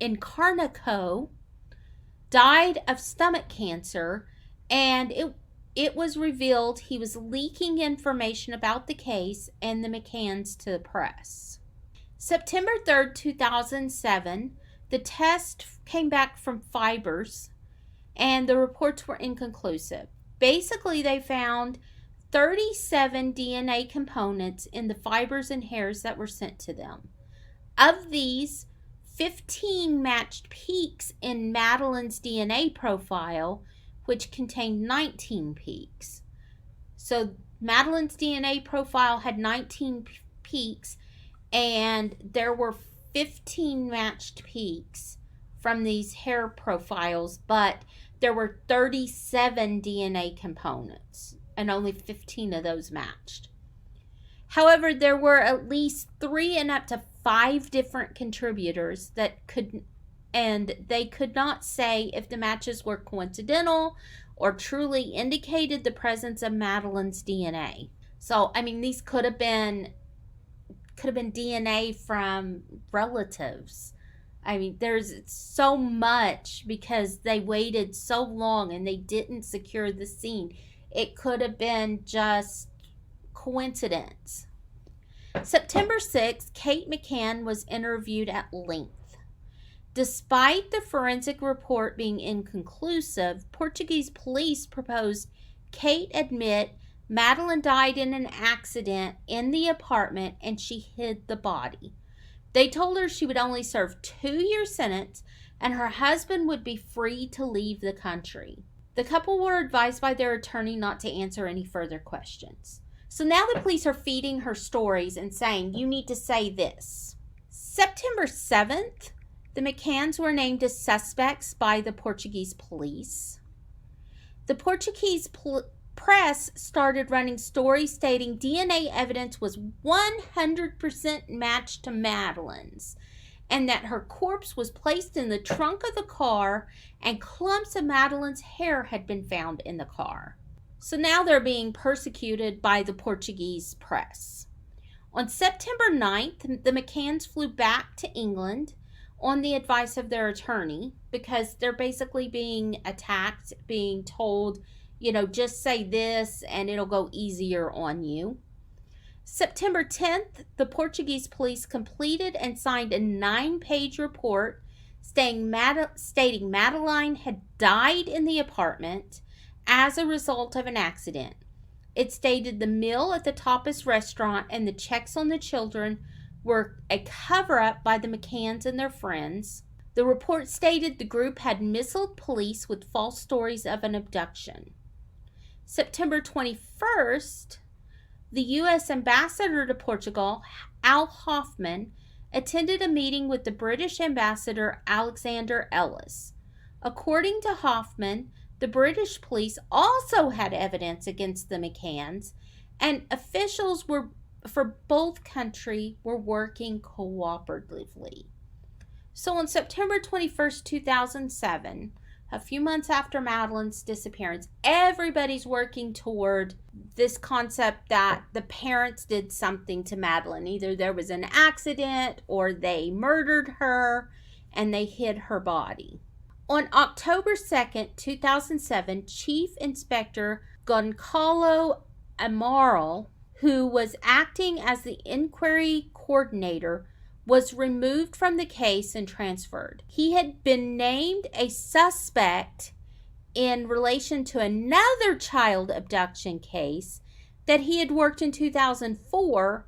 A: Encarnaco died of stomach cancer, and it was revealed he was leaking information about the case and the McCanns to the press. September 3rd, 2007, the test came back from fibers, and the reports were inconclusive. Basically, they found 37 DNA components in the fibers and hairs that were sent to them. Of these, 15 matched peaks in Madeleine's DNA profile, which contained 19 peaks. So Madeleine's DNA profile had 19 peaks, and there were 15 matched peaks from these hair profiles, but there were 37 DNA components, and only 15 of those matched. However, there were at least 3 and up to 5 different contributors they could not say if the matches were coincidental or truly indicated the presence of Madeleine's DNA. So, I mean, these could have been DNA from relatives. I mean, there's so much because they waited so long and they didn't secure the scene. It could have been just coincidence. September 6th, Kate McCann was interviewed at length. Despite the forensic report being inconclusive, Portuguese police proposed Kate admit Madeleine died in an accident in the apartment and she hid the body. They told her she would only serve 2-year sentence and her husband would be free to leave the country. The couple were advised by their attorney not to answer any further questions. So now the police are feeding her stories and saying, you need to say this. September 7th, the McCanns were named as suspects by the Portuguese police. The Portuguese press started running stories stating DNA evidence was 100% matched to Madeleine's, and that her corpse was placed in the trunk of the car and clumps of Madeleine's hair had been found in the car. So now they're being persecuted by the Portuguese press. On September 9th, the McCanns flew back to England on the advice of their attorney because they're basically being attacked, being told, just say this and it'll go easier on you. September 10th, the Portuguese police completed and signed a 9-page report stating Madeleine had died in the apartment as a result of an accident. It stated the meal at the Tapas restaurant and the checks on the children were a cover-up by the McCanns and their friends. The report stated the group had misled police with false stories of an abduction. September 21st, the U.S. ambassador to Portugal, Al Hoffman, attended a meeting with the British ambassador Alexander Ellis. According to Hoffman, the British police also had evidence against the McCanns, and officials for both countries were working cooperatively. So on September 21st, 2007, a few months after Madeleine's disappearance, everybody's working toward this concept that the parents did something to Madeleine. Either there was an accident or they murdered her. and they hid her body. On October 2nd, 2007, Chief Inspector Goncalo Amaral, who was acting as the inquiry coordinator, was removed from the case and transferred. He had been named a suspect in relation to another child abduction case that he had worked in 2004,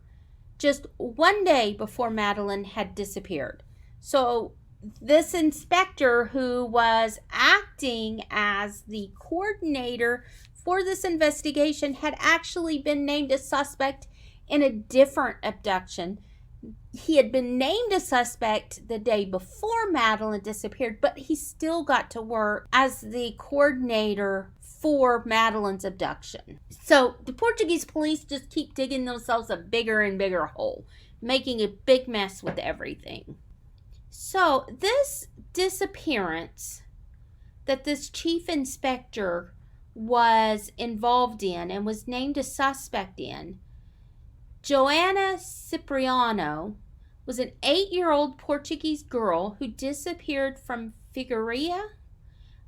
A: just one day before Madeleine had disappeared. So this inspector, who was acting as the coordinator for this investigation, had actually been named a suspect in a different abduction. He had been named a suspect the day before Madeleine disappeared, but he still got to work as the coordinator for Madeleine's abduction. So the Portuguese police just keep digging themselves a bigger and bigger hole, making a big mess with everything. So this disappearance that this chief inspector was involved in and was named a suspect in, Joana Cipriano, was an 8-year-old Portuguese girl who disappeared from Figueira,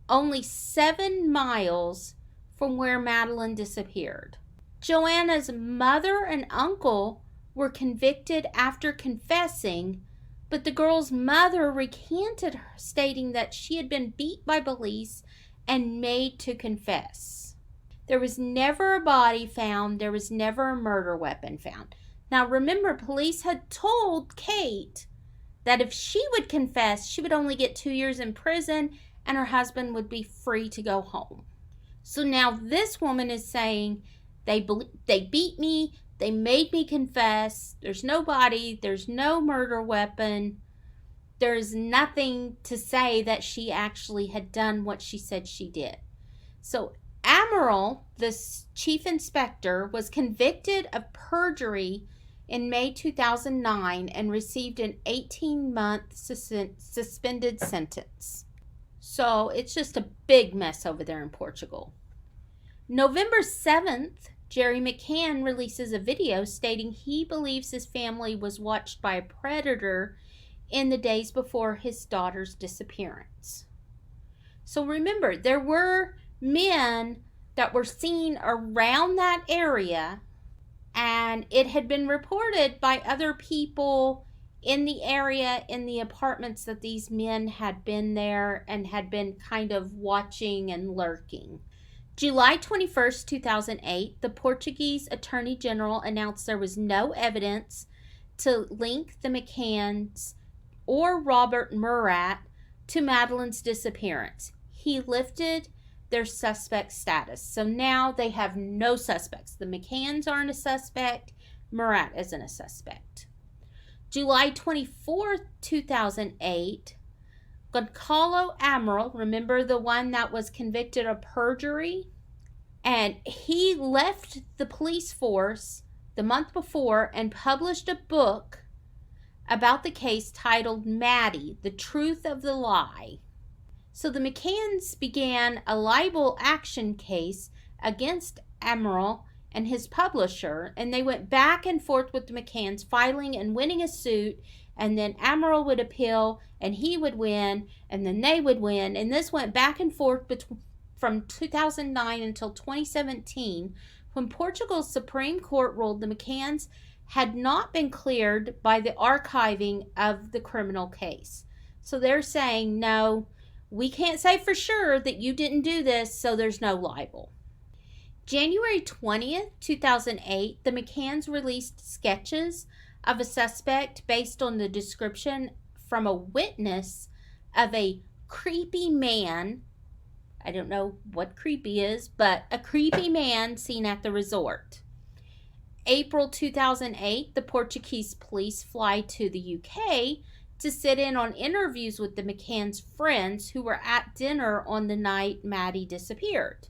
A: only 7 miles from where Madeleine disappeared. Joanna's mother and uncle were convicted after confessing, but the girl's mother recanted her, stating that she had been beat by police and made to confess. There was never a body found. There was never a murder weapon found. Now remember, police had told Kate that if she would confess, she would only get 2 years in prison and her husband would be free to go home. So now this woman is saying, they beat me, they made me confess, there's no body, there's no murder weapon, there's nothing to say that she actually had done what she said she did. So Amaral, this chief inspector, was convicted of perjury in May 2009 and received an 18-month suspended sentence. So it's just a big mess over there in Portugal. November 7th, Jerry McCann releases a video stating he believes his family was watched by a predator in the days before his daughter's disappearance. So remember, there were men that were seen around that area, and it had been reported by other people in the area, in the apartments, that these men had been there and had been kind of watching and lurking. July 21st, 2008, the Portuguese Attorney General announced there was no evidence to link the McCanns or Robert Murat to Madeleine's disappearance. He lifted their suspect status. So now they have no suspects. The McCanns aren't a suspect. Murat isn't a suspect. July 24th, 2008, Goncalo Amaral, remember the one that was convicted of perjury? And he left the police force the month before and published a book about the case titled Maddie, The Truth of the Lie. So the McCanns began a libel action case against Amaral and his publisher, and they went back and forth with the McCanns, filing and winning a suit, and then Amaral would appeal and he would win, and then they would win, and this went back and forth from 2009 until 2017, when Portugal's Supreme Court ruled the McCanns had not been cleared by the archiving of the criminal case. So they're saying, no, we can't say for sure that you didn't do this, so there's no libel. January 20th, 2008, the McCanns released sketches of a suspect based on the description from a witness of a creepy man. I don't know what creepy is, but a creepy man seen at the resort. April 2008, the Portuguese police fly to the UK to sit in on interviews with the McCanns' friends who were at dinner on the night Maddie disappeared.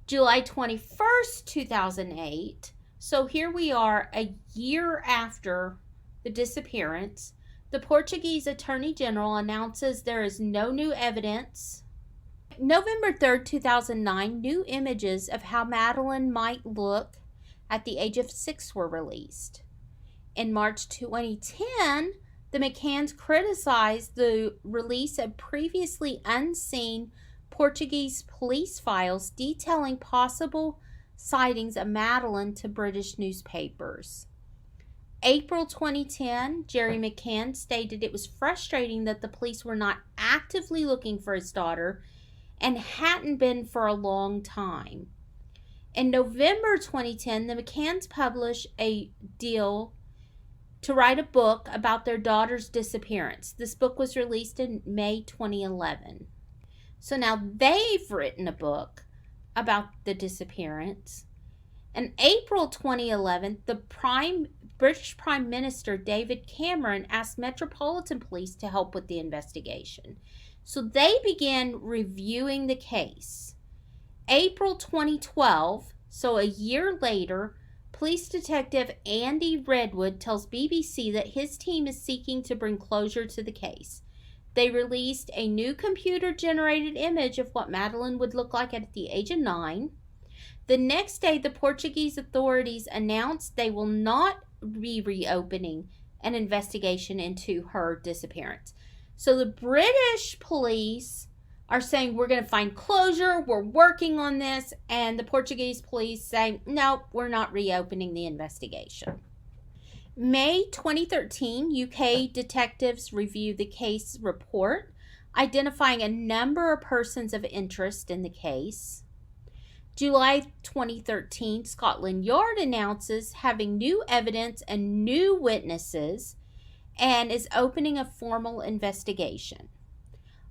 A: July 21st, 2008, so here we are a year after the disappearance, the Portuguese Attorney General announces there is no new evidence. November 3rd, 2009, new images of how Madeleine might look at the age of 6 were released. In March 2010, The McCanns criticized the release of previously unseen Portuguese police files detailing possible sightings of Madeleine to British newspapers. April 2010, Jerry McCann stated it was frustrating that the police were not actively looking for his daughter and hadn't been for a long time. In November 2010, the McCanns published a deal to write a book about their daughter's disappearance. This book was released in May 2011. So now they've written a book about the disappearance. In April 2011, the British Prime Minister David Cameron asked Metropolitan Police to help with the investigation. So they began reviewing the case. April 2012, so a year later, police detective Andy Redwood tells BBC that his team is seeking to bring closure to the case. They released a new computer-generated image of what Madeleine would look like at the age of 9. The next day, the Portuguese authorities announced they will not be reopening an investigation into her disappearance. So the British police are saying, we're going to find closure, we're working on this, and the Portuguese police say, no, we're not reopening the investigation. May 2013, UK detectives reviewed the case report, identifying a number of persons of interest in the case. July 2013, Scotland Yard announces having new evidence and new witnesses and is opening a formal investigation.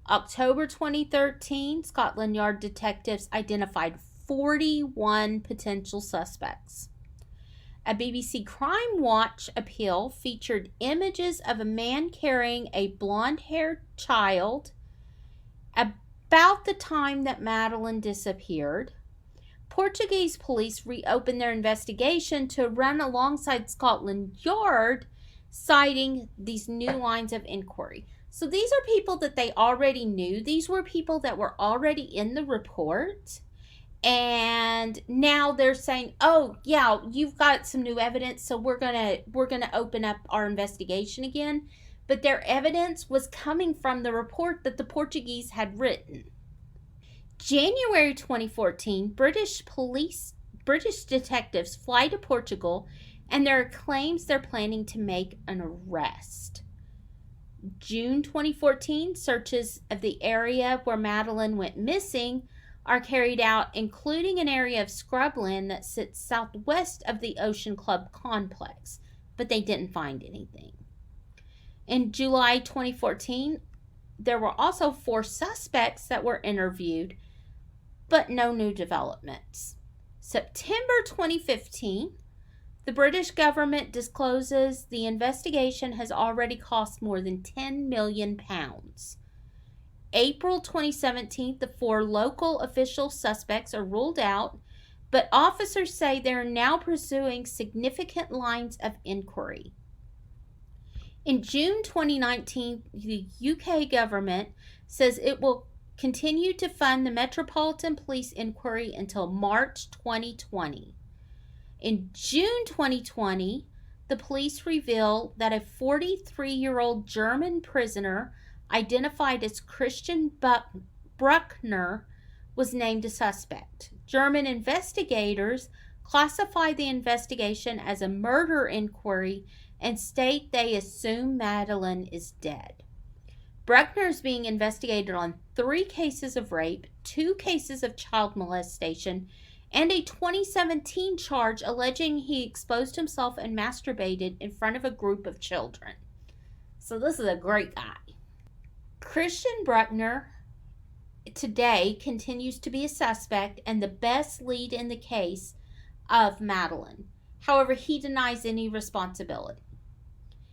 A: October 2013, Scotland Yard detectives identified 41 potential suspects. A BBC Crime Watch appeal featured images of a man carrying a blonde-haired child about the time that Madeleine disappeared. Portuguese police reopened their investigation to run alongside Scotland Yard, citing these new lines of inquiry. So these are people that they already knew. These were people that were already in the report. And now they're saying, oh, yeah, you've got some new evidence, so we're gonna open up our investigation again. But their evidence was coming from the report that the Portuguese had written. January 2014, British detectives fly to Portugal, and there are claims they're planning to make an arrest. June 2014, searches of the area where Madeleine went missing are carried out, including an area of scrubland that sits southwest of the Ocean Club complex, but they didn't find anything. In July 2014, there were also 4 suspects that were interviewed, but no new developments. September 2015, the British government discloses the investigation has already cost more than £10 million. April 2017, the 4 local official suspects are ruled out, but officers say they are now pursuing significant lines of inquiry. In June 2019, the UK government says it will continue to fund the Metropolitan Police inquiry until March 2020. In June 2020, the police reveal that a 43-year-old German prisoner identified as Christian Bruckner was named a suspect. German investigators classify the investigation as a murder inquiry and state they assume Madeleine is dead. Bruckner is being investigated on 3 cases of rape, 2 cases of child molestation, and a 2017 charge alleging he exposed himself and masturbated in front of a group of children. So this is a great guy. Christian Bruckner today continues to be a suspect and the best lead in the case of Madeleine. However, he denies any responsibility.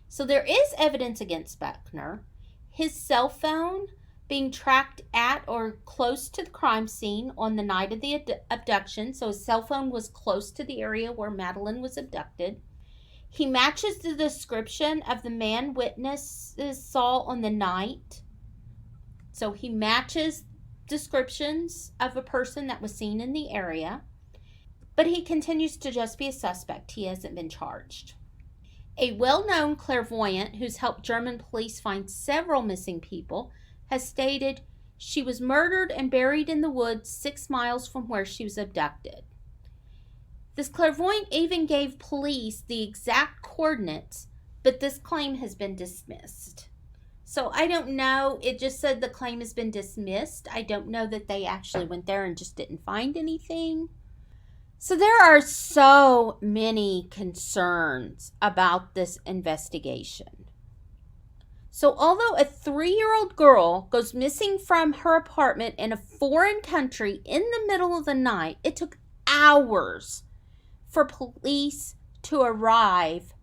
A: So there is evidence against Bruckner. His cell phone being tracked at or close to the crime scene on the night of the abduction. So his cell phone was close to the area where Madeleine was abducted. He matches the description of the man witnesses saw on the night. So he matches descriptions of a person that was seen in the area. But he continues to just be a suspect. He hasn't been charged. A well-known clairvoyant who's helped German police find several missing people has stated she was murdered and buried in the woods 6 miles from where she was abducted. This clairvoyant even gave police the exact coordinates, but this claim has been dismissed. So I don't know. It just said the claim has been dismissed. I don't know that they actually went there and just didn't find anything. So there are so many concerns about this investigation. So although a 3-year-old girl goes missing from her apartment in a foreign country in the middle of the night, it took hours for police to arrive,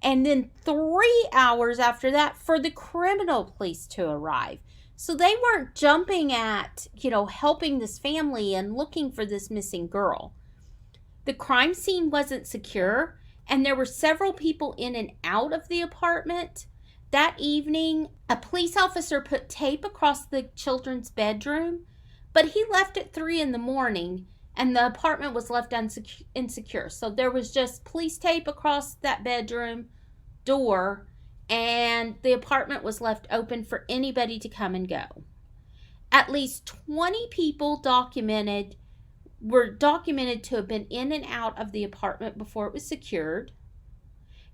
A: and then 3 hours after that for the criminal police to arrive. So they weren't jumping at, helping this family and looking for this missing girl. The crime scene wasn't secure, and there were several people in and out of the apartment. That evening, a police officer put tape across the children's bedroom, but he left at 3 in the morning, and the apartment was left insecure. So there was just police tape across that bedroom door, and the apartment was left open for anybody to come and go. At least 20 people were documented to have been in and out of the apartment before it was secured.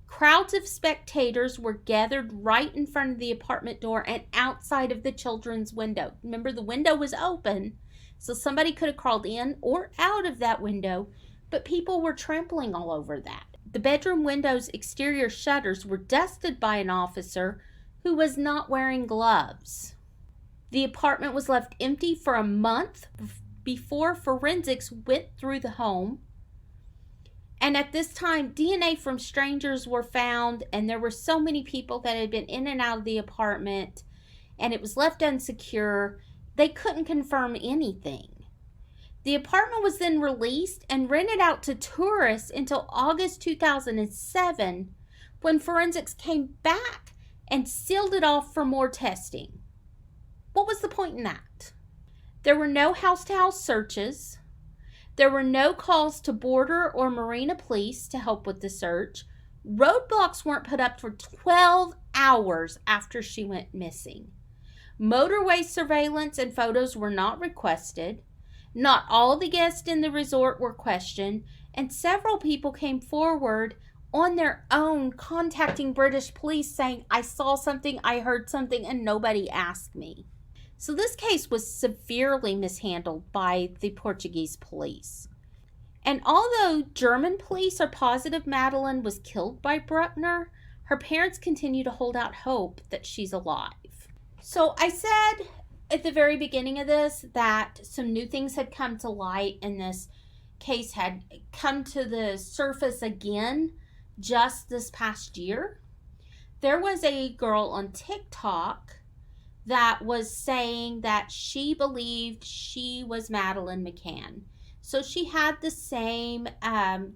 A: Crowds of spectators were gathered right in front of the apartment door and outside of the children's window. Remember, the window was open, so somebody could have crawled in or out of that window, but people were trampling all over that. The bedroom window's exterior shutters were dusted by an officer who was not wearing gloves. The apartment was left empty for a month before forensics went through the home. And at this time, DNA from strangers were found, and there were so many people that had been in and out of the apartment, and it was left unsecure. They couldn't confirm anything. The apartment was then released and rented out to tourists until August 2007, when forensics came back and sealed it off for more testing. What was the point in that? There were no house-to-house searches. There were no calls to border or marina police to help with the search. Roadblocks weren't put up for 12 hours after she went missing. Motorway surveillance and photos were not requested. Not all the guests in the resort were questioned, and several people came forward on their own, contacting British police saying, "I saw something, I heard something, and nobody asked me." So this case was severely mishandled by the Portuguese police. And although German police are positive Madeleine was killed by Bruckner, her parents continue to hold out hope that she's alive. So I said at the very beginning of this that some new things had come to light, and this case had come to the surface again just this past year. There was a girl on TikTok that was saying that she believed she was Madeleine McCann. So she had the same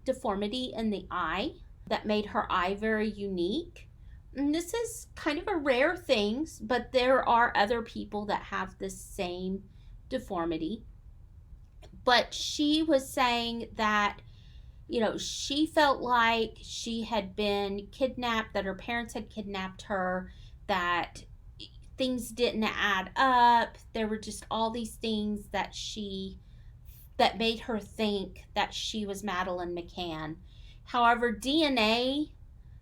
A: deformity in the eye that made her eye very unique. And this is kind of a rare thing, but there are other people that have the same deformity. But she was saying that, she felt like she had been kidnapped, that her parents had kidnapped her, that things didn't add up. There were just all these things that made her think that she was Madeleine McCann. However, DNA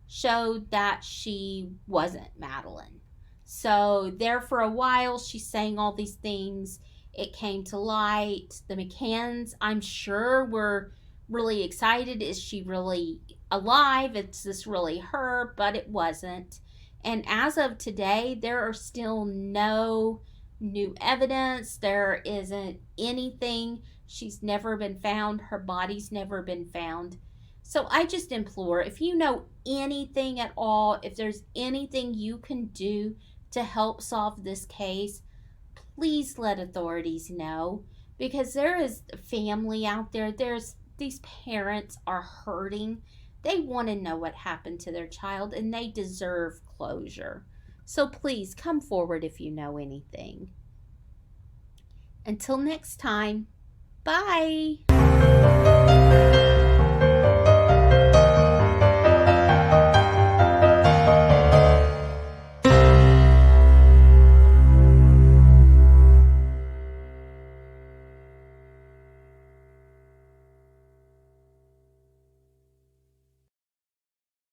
A: showed that she wasn't Madeleine. So there for a while, she's saying all these things. It came to light. The McCanns, I'm sure, were really excited. Is she really alive? Is this really her? But it wasn't. And as of today, there are still no new evidence. There isn't anything. She's never been found. Her body's never been found. So I just implore, if you know anything at all, if there's anything you can do to help solve this case, please let authorities know, because there is a family out there. These parents are hurting. They want to know what happened to their child, and they deserve closure. So please come forward if you know anything. Until next time, bye.